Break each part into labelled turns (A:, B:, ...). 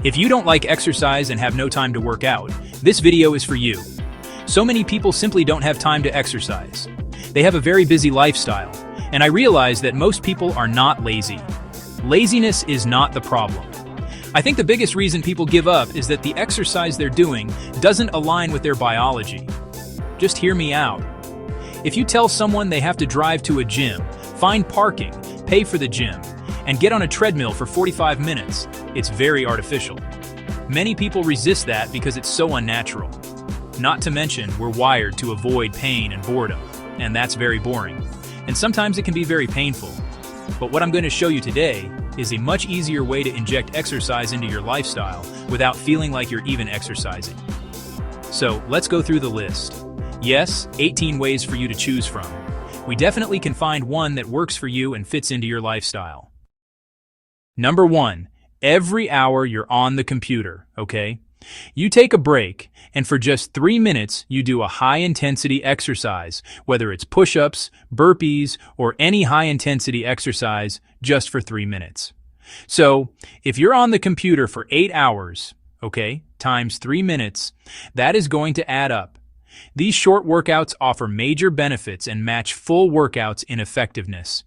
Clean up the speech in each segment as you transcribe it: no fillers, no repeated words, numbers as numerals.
A: If you don't like exercise and have no time to work out, this video is for you. So many people simply don't have time to exercise. They have a very busy lifestyle, and I realize that most people are not lazy. Laziness is not the problem. I think the biggest reason people give up is that the exercise they're doing doesn't align with their biology. Just hear me out. If you tell someone they have to drive to a gym, find parking, pay for the gym, and get on a treadmill for 45 minutes, it's very artificial. Many people resist that because it's so unnatural. Not to mention, we're wired to avoid pain and boredom, and that's very boring. And sometimes it can be very painful. But what I'm going to show you today is a much easier way to inject exercise into your lifestyle without feeling like you're even exercising. So let's go through the list. Yes, 18 ways for you to choose from. We definitely can find one that works for you and fits into your lifestyle. Number 1, every hour you're on the computer, okay? You take a break, and for just 3 minutes, you do a high-intensity exercise, whether it's push-ups, burpees, or any high-intensity exercise, just for 3 minutes. So, if you're on the computer for 8 hours, okay, times 3 minutes, that is going to add up. These short workouts offer major benefits and match full workouts in effectiveness.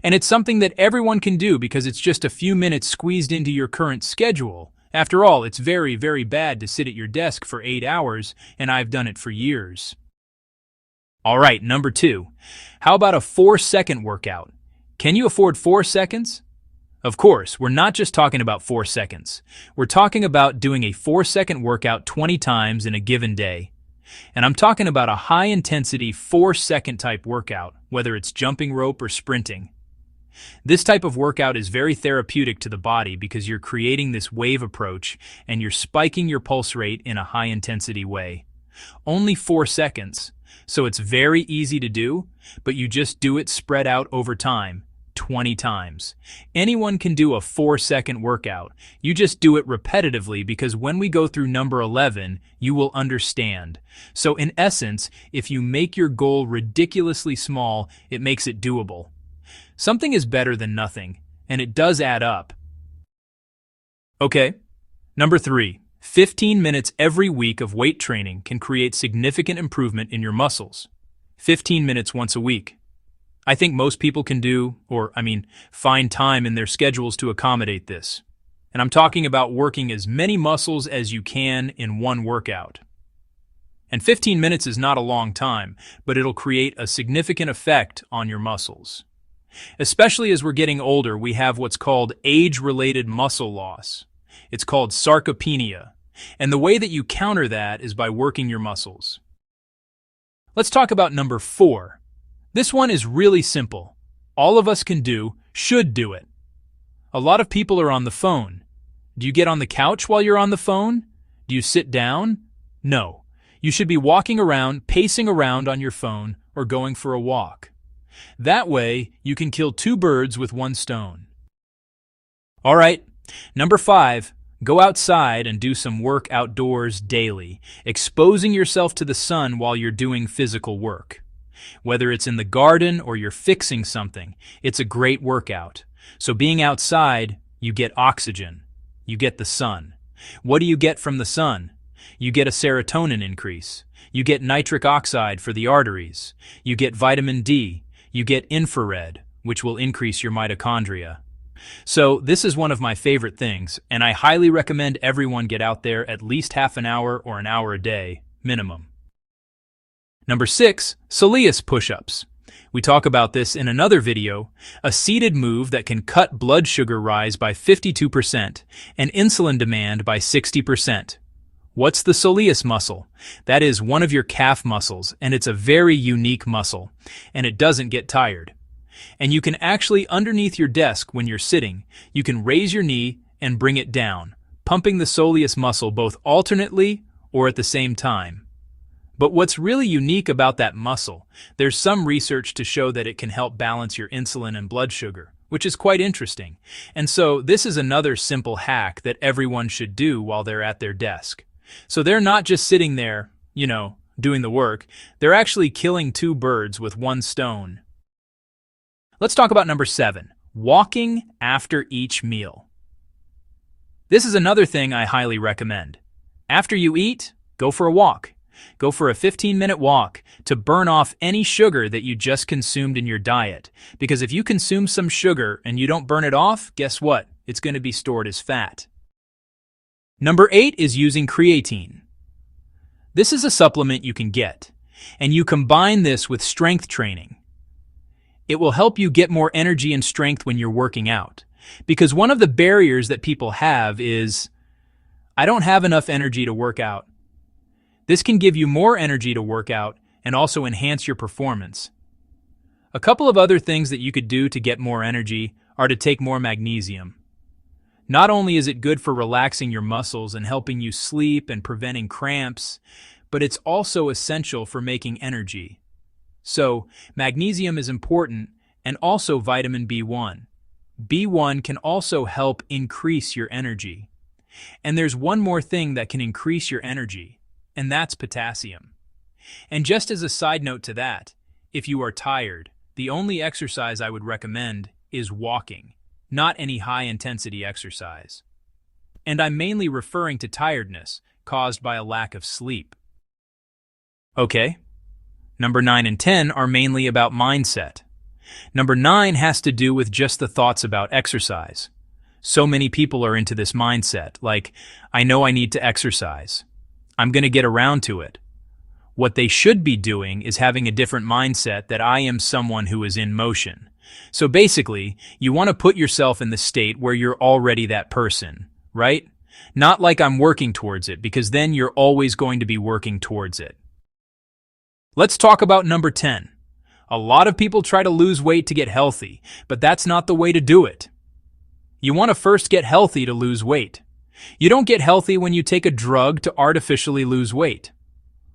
A: And it's something that everyone can do because it's just a few minutes squeezed into your current schedule. After all, it's very, very bad to sit at your desk for 8 hours, and I've done it for years. All right, number 2. How about a 4-second workout? Can you afford 4 seconds? Of course, we're not just talking about 4 seconds. We're talking about doing a 4-second workout 20 times in a given day. And I'm talking about a high-intensity 4-second type workout, whether it's jumping rope or sprinting. This type of workout is very therapeutic to the body because you're creating this wave approach and you're spiking your pulse rate in a high-intensity way. Only 4 seconds, so it's very easy to do, but you just do it spread out over time, 20 times. Anyone can do a 4-second workout. You just do it repetitively because when we go through number 11, you will understand. So in essence, if you make your goal ridiculously small, it makes it doable. Something is better than nothing, and it does add up. Okay, number 3. 15 minutes every week of weight training can create significant improvement in your muscles. 15 minutes once a week. I think most people can do, find time in their schedules to accommodate this. And I'm talking about working as many muscles as you can in one workout. And 15 minutes is not a long time, but it'll create a significant effect on your muscles. Especially as we're getting older, we have what's called age-related muscle loss. It's called sarcopenia. And the way that you counter that is by working your muscles. Let's talk about number 4. This one is really simple. All of us should do it. A lot of people are on the phone. Do you get on the couch while you're on the phone? Do you sit down? No. You should be walking around, pacing around on your phone, or going for a walk. That way, you can kill 2 birds with 1 stone. All right, number 5, go outside and do some work outdoors daily, exposing yourself to the sun while you're doing physical work. Whether it's in the garden or you're fixing something, it's a great workout. So being outside, you get oxygen. You get the sun. What do you get from the sun? You get a serotonin increase. You get nitric oxide for the arteries. You get vitamin D. You get infrared, which will increase your mitochondria. So this is one of my favorite things, and I highly recommend everyone get out there at least half an hour or an hour a day, minimum. Number 6, Soleus push-ups. We talk about this in another video, a seated move that can cut blood sugar rise by 52% and insulin demand by 60%. What's the soleus muscle? That is one of your calf muscles, and it's a very unique muscle, and it doesn't get tired. And you can actually, underneath your desk when you're sitting, you can raise your knee and bring it down, pumping the soleus muscle both alternately or at the same time. But what's really unique about that muscle, there's some research to show that it can help balance your insulin and blood sugar, which is quite interesting. And so this is another simple hack that everyone should do while they're at their desk. So they're not just sitting there, doing the work. They're actually killing 2 birds with 1 stone. Let's talk about number 7, walking after each meal. This is another thing I highly recommend. After you eat, go for a walk. Go for a 15-minute walk to burn off any sugar that you just consumed in your diet. Because if you consume some sugar and you don't burn it off, guess what? It's going to be stored as fat. Number 8 is using creatine. This is a supplement you can get, and you combine this with strength training. It will help you get more energy and strength when you're working out. Because one of the barriers that people have is, I don't have enough energy to work out. This can give you more energy to work out and also enhance your performance. A couple of other things that you could do to get more energy are to take more magnesium. Not only is it good for relaxing your muscles and helping you sleep and preventing cramps, but it's also essential for making energy. So, magnesium is important, and also vitamin B1. B1 can also help increase your energy. And there's one more thing that can increase your energy, and that's potassium. And just as a side note to that, if you are tired, the only exercise I would recommend is walking, not any high-intensity exercise. And I'm mainly referring to tiredness caused by a lack of sleep. Okay, number 9 and 10 are mainly about mindset. Number 9 has to do with just the thoughts about exercise. So many people are into this mindset, like, I know I need to exercise. I'm going to get around to it. What they should be doing is having a different mindset that I am someone who is in motion. So basically, you want to put yourself in the state where you're already that person, right? Not like I'm working towards it, because then you're always going to be working towards it. Let's talk about number 10. A lot of people try to lose weight to get healthy, but that's not the way to do it. You want to first get healthy to lose weight. You don't get healthy when you take a drug to artificially lose weight.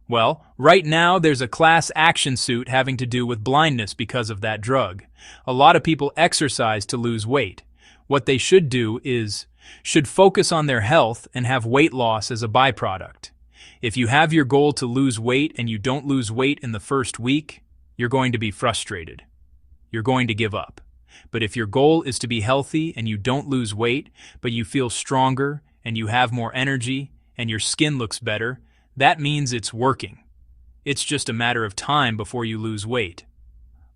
A: Well, right now there's a class action suit having to do with blindness because of that drug. A lot of people exercise to lose weight. What they should do is, should focus on their health and have weight loss as a byproduct. If you have your goal to lose weight and you don't lose weight in the first week, you're going to be frustrated. You're going to give up. But if your goal is to be healthy and you don't lose weight, but you feel stronger and you have more energy and your skin looks better, that means it's working. It's just a matter of time before you lose weight.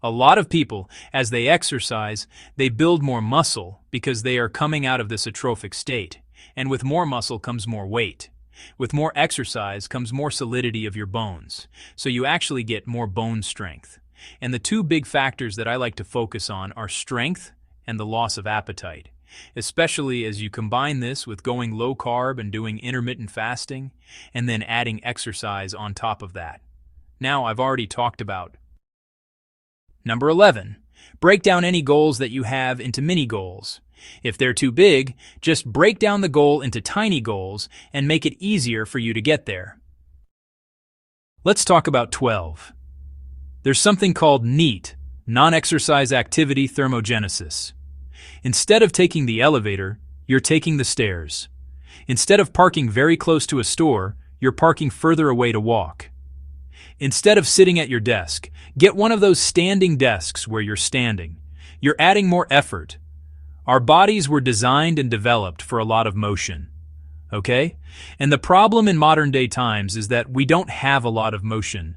A: A lot of people, as they exercise, they build more muscle because they are coming out of this atrophic state. And with more muscle comes more weight. With more exercise comes more solidity of your bones. So you actually get more bone strength. And the two big factors that I like to focus on are strength and the loss of appetite, especially as you combine this with going low carb and doing intermittent fasting, and then adding exercise on top of that. Now I've already talked about. Number 11, break down any goals that you have into mini goals. If they're too big, just break down the goal into tiny goals and make it easier for you to get there. Let's talk about 12. There's something called NEAT, non-exercise activity thermogenesis. Instead of taking the elevator, you're taking the stairs. Instead of parking very close to a store, you're parking further away to walk. Instead of sitting at your desk, get one of those standing desks where you're standing. You're adding more effort. Our bodies were designed and developed for a lot of motion. Okay? And the problem in modern day times is that we don't have a lot of motion.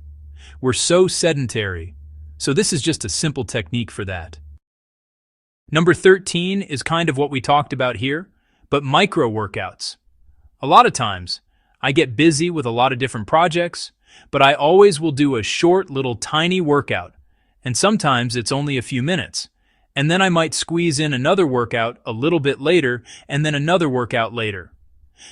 A: We're so sedentary. So this is just a simple technique for that. Number 13 is kind of what we talked about here, but micro workouts. A lot of times, I get busy with a lot of different projects, but I always will do a short little tiny workout, and sometimes it's only a few minutes. And then I might squeeze in another workout a little bit later, and then another workout later.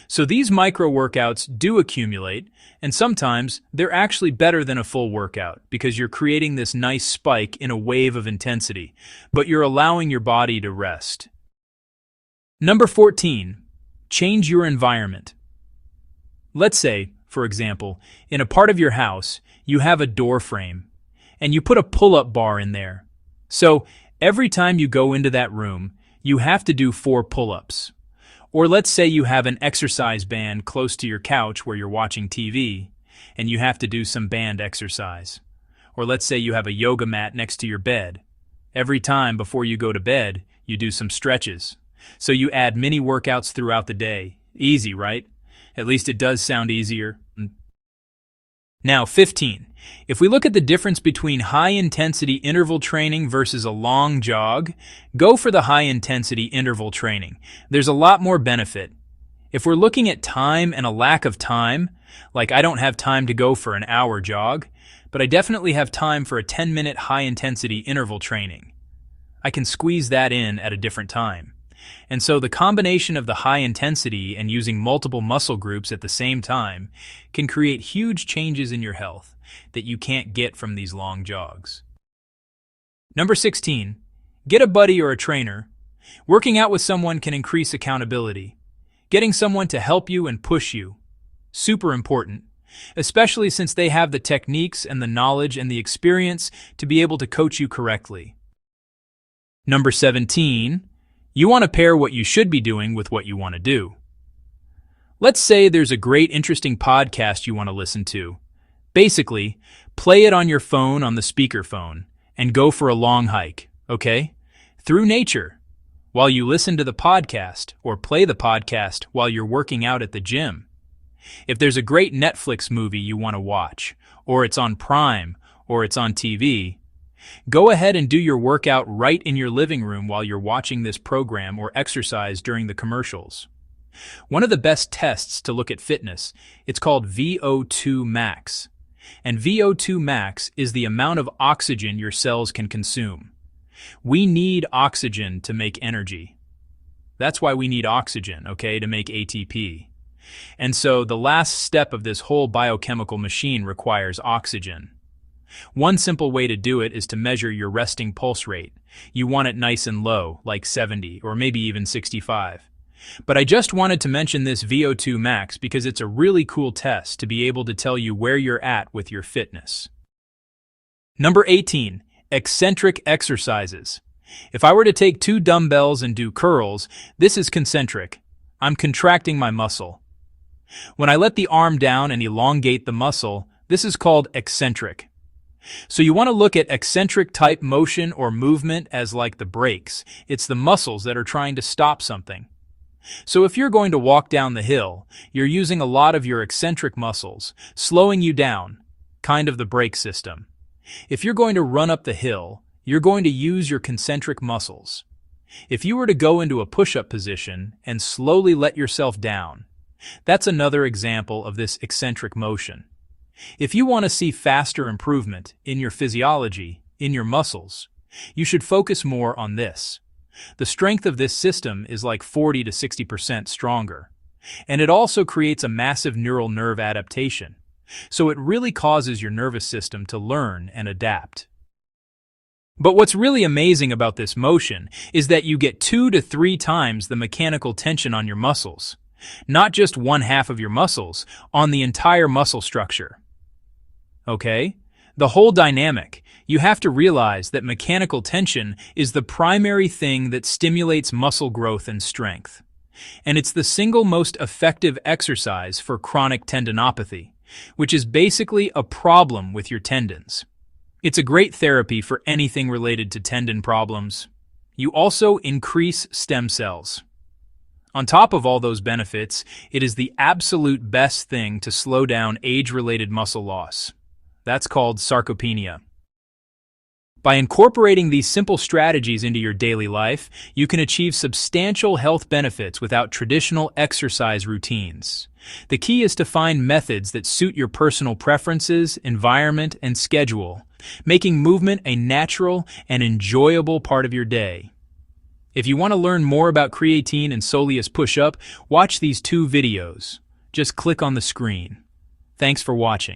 A: So these micro workouts do accumulate, and sometimes they're actually better than a full workout because you're creating this nice spike in a wave of intensity, but you're allowing your body to rest. Number 14, change your environment. Let's say, for example, in a part of your house, you have a door frame, and you put a pull-up bar in there. So every time you go into that room, you have to do 4 pull-ups. Or let's say you have an exercise band close to your couch where you're watching TV, and you have to do some band exercise. Or let's say you have a yoga mat next to your bed. Every time before you go to bed, you do some stretches. So you add mini workouts throughout the day. Easy, right? At least it does sound easier. Now, 15. If we look at the difference between high-intensity interval training versus a long jog, go for the high-intensity interval training. There's a lot more benefit. If we're looking at time and a lack of time, like I don't have time to go for an hour jog, but I definitely have time for a 10-minute high-intensity interval training. I can squeeze that in at a different time. And so the combination of the high intensity and using multiple muscle groups at the same time can create huge changes in your health that you can't get from these long jogs. Number 16, get a buddy or a trainer. Working out with someone can increase accountability. Getting someone to help you and push you. Super important, especially since they have the techniques and the knowledge and the experience to be able to coach you correctly. Number 17, you want to pair what you should be doing with what you want to do. Let's say there's a great, interesting podcast you want to listen to. Basically, play it on your phone on the speakerphone and go for a long hike, okay? Through nature, while you listen to the podcast or play the podcast while you're working out at the gym. If there's a great Netflix movie you want to watch, or it's on Prime, or it's on TV, go ahead and do your workout right in your living room while you're watching this program or exercise during the commercials. One of the best tests to look at fitness, it's called VO2 max. And VO2 max is the amount of oxygen your cells can consume. We need oxygen to make energy. That's why we need oxygen, okay, to make ATP. And so the last step of this whole biochemical machine requires oxygen. One simple way to do it is to measure your resting pulse rate. You want it nice and low, like 70 or maybe even 65. But I just wanted to mention this VO2 max because it's a really cool test to be able to tell you where you're at with your fitness. Number 18, eccentric exercises. If I were to take 2 dumbbells and do curls, this is concentric. I'm contracting my muscle. When I let the arm down and elongate the muscle, this is called eccentric. So you want to look at eccentric type motion or movement as like the brakes. It's the muscles that are trying to stop something. So if you're going to walk down the hill, you're using a lot of your eccentric muscles, slowing you down, kind of the brake system. If you're going to run up the hill, you're going to use your concentric muscles. If you were to go into a push-up position and slowly let yourself down, that's another example of this eccentric motion. If you want to see faster improvement in your physiology, in your muscles, you should focus more on this. The strength of this system is like 40 to 60% stronger. And it also creates a massive neural nerve adaptation. So it really causes your nervous system to learn and adapt. But what's really amazing about this motion is that you get 2 to 3 times the mechanical tension on your muscles. Not just 1/2 of your muscles, on the entire muscle structure. Okay? The whole dynamic. You have to realize that mechanical tension is the primary thing that stimulates muscle growth and strength. And it's the single most effective exercise for chronic tendinopathy, which is basically a problem with your tendons. It's a great therapy for anything related to tendon problems. You also increase stem cells. On top of all those benefits, it is the absolute best thing to slow down age-related muscle loss. That's called sarcopenia. By incorporating these simple strategies into your daily life, you can achieve substantial health benefits without traditional exercise routines. The key is to find methods that suit your personal preferences, environment, and schedule, making movement a natural and enjoyable part of your day. If you want to learn more about creatine and Soleus push-up, watch these 2 videos. Just click on the screen. Thanks for watching.